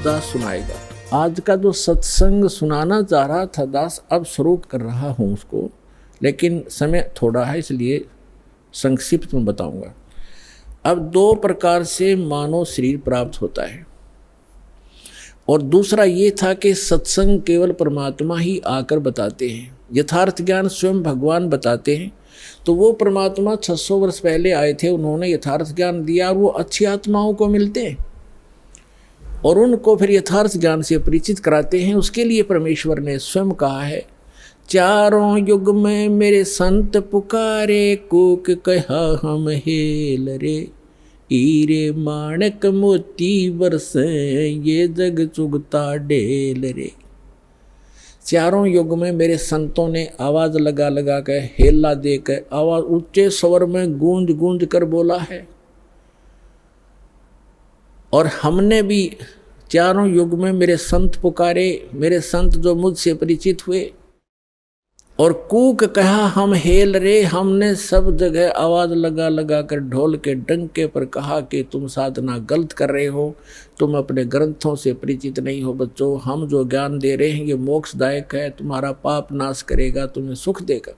दास सुनाएगा। आज का जो सत्संग सुनाना चाह रहा था दास, अब शुरू कर रहा हूँ उसको, लेकिन समय थोड़ा है इसलिए संक्षिप्त में बताऊंगा। अब दो प्रकार से मानव शरीर प्राप्त होता है, और दूसरा ये था कि सत्संग केवल परमात्मा ही आकर बताते हैं, यथार्थ ज्ञान स्वयं भगवान बताते हैं। तो वो परमात्मा 600 वर्ष पहले आए थे, उन्होंने यथार्थ ज्ञान दिया और वो अच्छी आत्माओं को मिलते हैं और उनको फिर यथार्थ ज्ञान से परिचित कराते हैं। उसके लिए परमेश्वर ने स्वयं कहा है, चारों युग में मेरे संत पुकारे, कूक कहा हम हेल रे, हीरे माणक मोती बरसे, ये जग चुगता ढेल रे। चारों युग में मेरे संतों ने आवाज लगा लगा कर, हेला देकर, आवाज ऊंचे स्वर में गूंज गूंज कर बोला है। और हमने भी चारों युग में मेरे संत पुकारे, मेरे संत जो मुझसे परिचित हुए, और कूक कहा हम हेल रे, हमने सब जगह आवाज लगा लगा कर ढोल के डंके पर कहा कि तुम साधना गलत कर रहे हो, तुम अपने ग्रंथों से परिचित नहीं हो बच्चों, हम जो ज्ञान दे रहे हैं ये मोक्षदायक है, तुम्हारा पाप नाश करेगा, तुम्हें सुख देगा।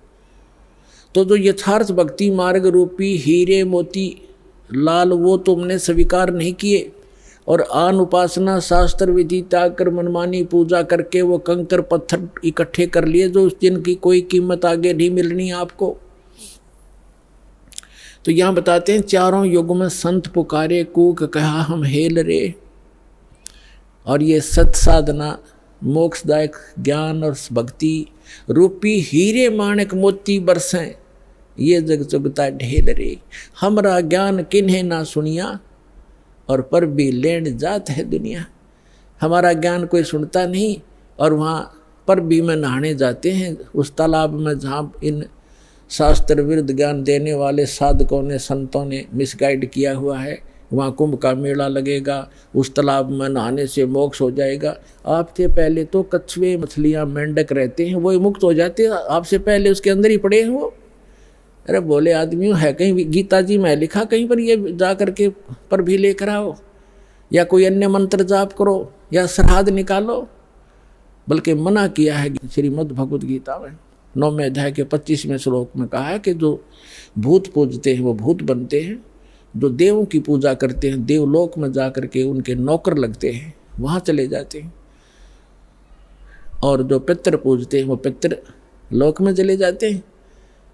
तो जो यथार्थ भक्ति मार्ग रूपी हीरे मोती लाल वो तुमने स्वीकार नहीं किए, और आन उपासना शास्त्र विधि त्याग कर मनमानी पूजा करके वो कंकर पत्थर इकट्ठे कर लिए जो जिनकी कोई कीमत आगे नहीं मिलनी आपको। तो यहाँ बताते हैं, चारों युग में संत पुकारे, कूक कहा हम हेल रे। और ये सत साधना मोक्षदायक ज्ञान और भक्ति रूपी हीरे माणक मोती बरसें, ये जग चुगता ढेल रे। हमरा ज्ञान किन्हें ना सुनिया, और पर भी लेन जात है दुनिया। हमारा ज्ञान कोई सुनता नहीं, और वहाँ पर भी में नहाने जाते हैं उस तालाब में जहाँ इन शास्त्र विरुद्ध ज्ञान देने वाले साधकों ने, संतों ने मिसगाइड किया हुआ है। वहाँ कुंभ का मेला लगेगा, उस तालाब में नहाने से मोक्ष हो जाएगा। आपसे पहले तो कछुए मछलियाँ मेंढक रहते हैं, वो मुक्त हो जाते हैं, आपसे पहले उसके अंदर ही पड़े हैं वो। अरे बोले आदमी है, कहीं गीता जी में लिखा कहीं पर ये जा करके पर भी लेकर आओ, या कोई अन्य मंत्र जाप करो, या श्राद्ध निकालो, बल्कि मना किया है श्रीमद् भगवद गीता में 9वें अध्याय के 25वें श्लोक में कहा है कि जो भूत पूजते हैं वो भूत बनते हैं, जो देवों की पूजा करते हैं देवलोक में जा करके उनके नौकर लगते हैं, वहाँ चले जाते हैं, और जो पितर पूजते हैं वो पितर लोक में चले जाते हैं,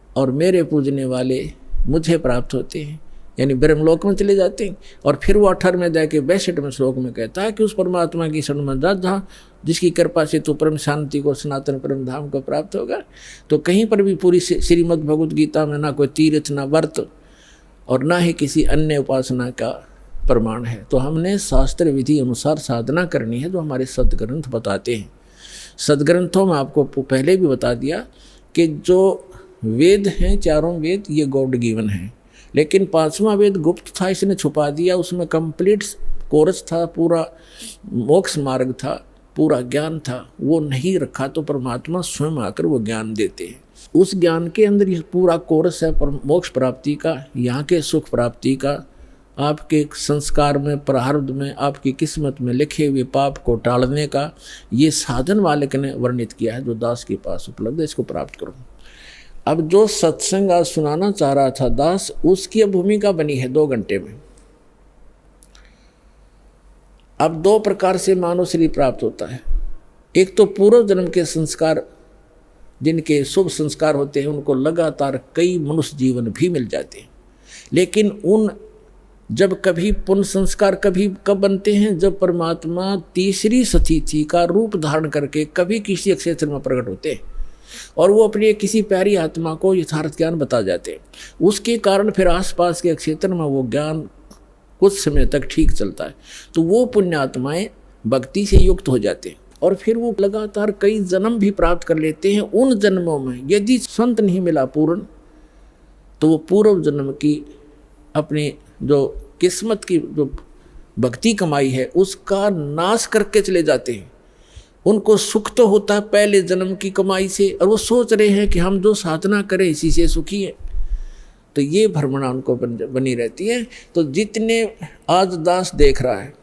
और मेरे पूजने वाले मुझे प्राप्त होते हैं, यानी ब्रह्मलोक में चले जाते हैं। और फिर वो 18वें अध्याय के 62वें श्लोक में कहता है कि उस परमात्मा की शरण में जा जहाँ जिसकी कृपा से तू परम शांति को, सनातन परम धाम को प्राप्त होगा। तो कहीं पर भी पूरी श्रीमद् भगवद गीता में ना कोई तीर्थ, ना व्रत, और ना ही किसी अन्य उपासना का प्रमाण है। तो हमने शास्त्र विधि अनुसार साधना करनी है जो हमारे सदग्रंथ बताते हैं। सदग्रंथों में आपको पहले भी बता दिया कि जो वेद हैं, चारों वेद ये गॉड गिवन है, लेकिन 5वां वेद गुप्त था, इसने छुपा दिया। उसमें कंप्लीट कोर्स था, पूरा मोक्ष मार्ग था, पूरा ज्ञान था, वो नहीं रखा। तो परमात्मा स्वयं आकर वो ज्ञान देते हैं। उस ज्ञान के अंदर ये पूरा कोर्स है मोक्ष प्राप्ति का, यहाँ के सुख प्राप्ति का, आपके संस्कार में, प्रारब्ध में, आपकी किस्मत में लिखे हुए पाप को टालने का। ये साधन वालक ने वर्णित किया है जो दास के पास उपलब्ध है, इसको प्राप्त करो। अब जो सत्संग आज सुनाना चाह रहा था दास, उसकी भूमिका बनी है 2 घंटे में। अब 2 प्रकार से मानव शरीर प्राप्त होता है। एक तो पूर्व जन्म के संस्कार, जिनके शुभ संस्कार होते हैं, उनको लगातार कई मनुष्य जीवन भी मिल जाते हैं, लेकिन उन जब कभी पुण्य संस्कार कभी कब बनते हैं, जब परमात्मा तीसरी सतीथि का रूप धारण करके कभी किसी क्षेत्र में प्रकट होते हैं, और वो अपनी किसी प्यारी आत्मा को यथार्थ ज्ञान बता जाते हैं। उसके कारण फिर आसपास के क्षेत्र में वो ज्ञान कुछ समय तक ठीक चलता है। तो वो पुण्य आत्माएं भक्ति से युक्त हो जाते हैं, और फिर वो लगातार कई जन्म भी प्राप्त कर लेते हैं। उन जन्मों में यदि संत नहीं मिला पूर्ण, तो वो पूर्व जन्म की अपनी जो किस्मत की जो भक्ति कमाई है उसका नाश करके चले जाते हैं। उनको सुख तो होता है पहले जन्म की कमाई से, और वो सोच रहे हैं कि हम जो साधना करें इसी से सुखी है। तो ये भ्रमणा उनको बनी रहती है। तो जितने आज दास देख रहा है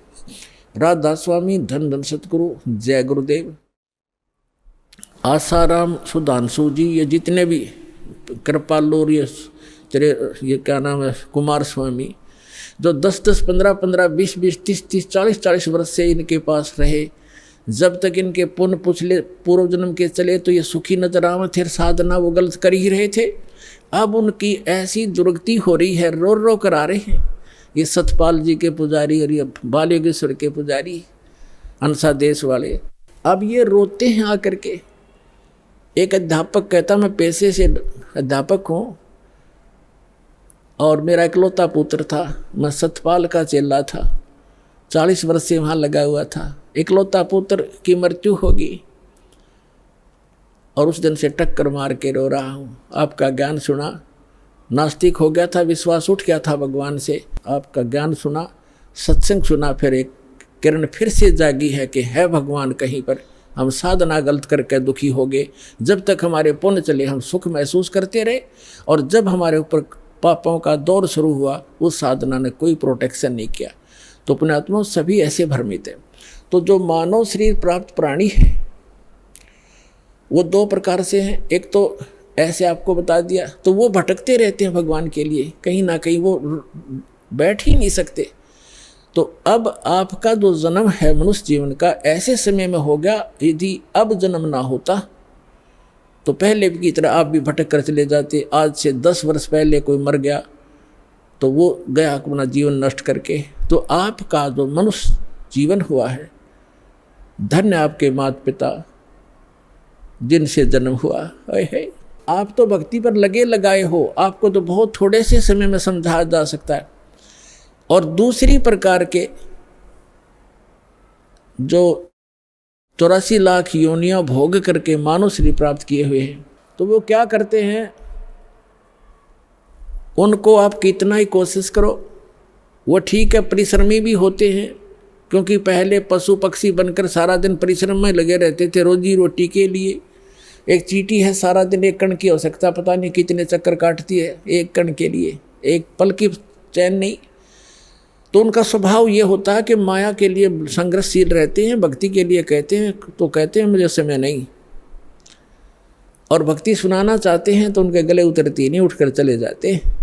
राधा स्वामी, धन धन सतगुरु, जय गुरुदेव। आसाराम, सुधांशु जी, ये जितने भी कृपालु और ये क्या नाम है, कुमार स्वामी, जो 10-10, 15-15, 20-20, 30-30, 40-40 वर्ष से इनके पास रहे, जब तक इनके पुण्य पुछले पूर्व जन्म के चले तो ये सुखी नजर आवे थे, साधना वो गलत कर ही रहे थे। अब उनकी ऐसी दुर्गति हो रही है, रो रो कर आ रहे हैं ये सतपाल जी के पुजारी और ये बालयोगेश्वर के पुजारी, अंसा देश वाले। अब ये रोते हैं आकर के। एक अध्यापक कहता, मैं पेशे से अध्यापक हूँ और मेरा इकलौता पुत्र था, मैं सतपाल का चेला था, 40 वर्ष से वहाँ लगा हुआ था, इकलौता पुत्र की मृत्यु होगी और उस दिन से टक्कर मार के रो रहा हूँ। आपका ज्ञान सुना, नास्तिक हो गया था, विश्वास उठ गया था भगवान से, आपका ज्ञान सुना, सत्संग सुना, फिर एक किरण फिर से जागी है कि है भगवान कहीं पर। हम साधना गलत करके दुखी हो गए। जब तक हमारे पुण्य चले हम सुख महसूस करते रहे, और जब हमारे ऊपर पापों का दौर शुरू हुआ उस साधना ने कोई प्रोटेक्शन नहीं किया। तो पुण्यात्मा सभी ऐसे भ्रमित है। तो जो मानव शरीर प्राप्त प्राणी है वो 2 प्रकार से हैं। एक तो ऐसे आपको बता दिया, तो वो भटकते रहते हैं भगवान के लिए, कहीं ना कहीं वो बैठ ही नहीं सकते। तो अब आपका जो जन्म है मनुष्य जीवन का ऐसे समय में हो गया, यदि अब जन्म ना होता तो पहले की तरह आप भी भटक कर चले जाते। आज से 10 वर्ष पहले कोई मर गया तो वो गया अपना जीवन नष्ट करके। तो आपका जो मनुष्य जीवन हुआ है, धन्य आपके माता पिता जिनसे जन्म हुआ है। आप तो भक्ति पर लगे लगाए हो, आपको तो बहुत थोड़े से समय में समझाया जा सकता है। और दूसरी प्रकार के जो 84 लाख योनियां भोग करके मानव शरीर प्राप्त किए हुए हैं, तो वो क्या करते हैं, उनको आप कितना ही कोशिश करो वो ठीक है, परिश्रमी भी होते हैं, क्योंकि पहले पशु पक्षी बनकर सारा दिन परिश्रम में लगे रहते थे रोजी रोटी के लिए। एक चींटी है, सारा दिन एक कण की आवश्यकता पता नहीं कितने चक्कर काटती है एक कण के लिए, एक पल की चैन नहीं। तो उनका स्वभाव ये होता है कि माया के लिए संघर्षशील रहते हैं, भक्ति के लिए कहते हैं तो कहते हैं मुझे समय नहीं, और भक्ति सुनाना चाहते हैं तो उनके गले उतरती नहीं, उठकर चले जाते हैं।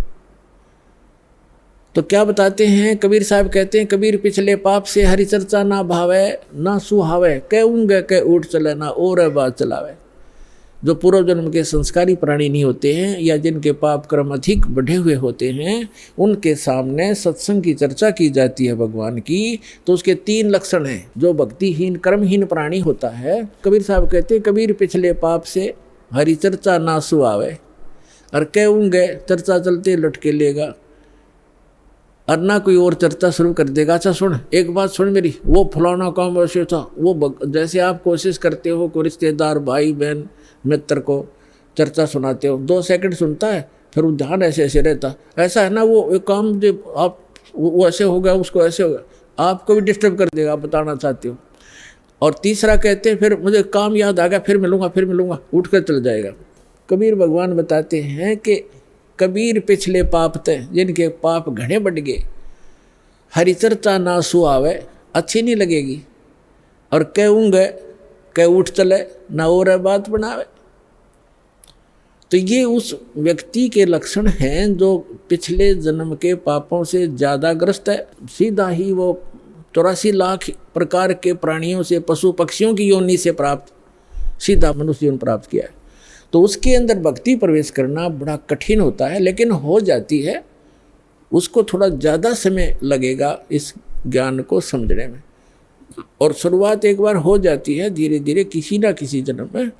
तो क्या बताते हैं कबीर साहब, कहते हैं कबीर पिछले पाप से हरि चर्चा ना भावे ना सुहावे, कहूँगे कह उठ चले ना और बात चलावे। जो पूर्व जन्म के संस्कारी प्राणी नहीं होते हैं या जिनके पाप कर्म अधिक बढ़े हुए होते हैं, उनके सामने सत्संग की चर्चा की जाती है भगवान की, तो उसके 3 लक्षण हैं। जो भक्तिहीन कर्महीन प्राणी होता है, कबीर साहब कहते हैं कबीर पिछले पाप से हरि चर्चा ना सुहावे, और कहूँगे चर्चा चलते लटके लेगा, और ना कोई और चर्चा शुरू कर देगा। अच्छा सुन, एक बात सुन मेरी, वो फलाना काम वैसे था, वो जैसे आप कोशिश करते हो कोई रिश्तेदार भाई बहन मित्र को चर्चा सुनाते हो, 2 सेकंड सुनता है, फिर वो ध्यान ऐसे ऐसे रहता, ऐसा है ना वो एक काम जो आप वो ऐसे हो गया उसको ऐसे हो गया, आपको भी डिस्टर्ब कर देगा, आप बताना चाहते हो। और तीसरा कहते हैं फिर मुझे काम याद आ गया, फिर मिलूँगा, उठ कर चल जाएगा। कबीर भगवान बताते हैं कि कबीर पिछले पाप थे जिनके पाप घने बढ़ गए, हरि चर्चा ना सुहावे, अच्छी नहीं लगेगी, और कहूँगे कह उठ चले ना और बात बनावे। तो ये उस व्यक्ति के लक्षण हैं जो पिछले जन्म के पापों से ज़्यादा ग्रस्त है। सीधा ही वो 84 लाख प्रकार के प्राणियों से, पशु पक्षियों की योनि से प्राप्त सीधा मनुष्य जीवन प्राप्त किया है। तो उसके अंदर भक्ति प्रवेश करना बड़ा कठिन होता है, लेकिन हो जाती है। उसको थोड़ा ज़्यादा समय लगेगा इस ज्ञान को समझने में, और शुरुआत एक बार हो जाती है, धीरे धीरे किसी ना किसी जन्म में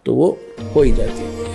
तो वो हो ही जाती है।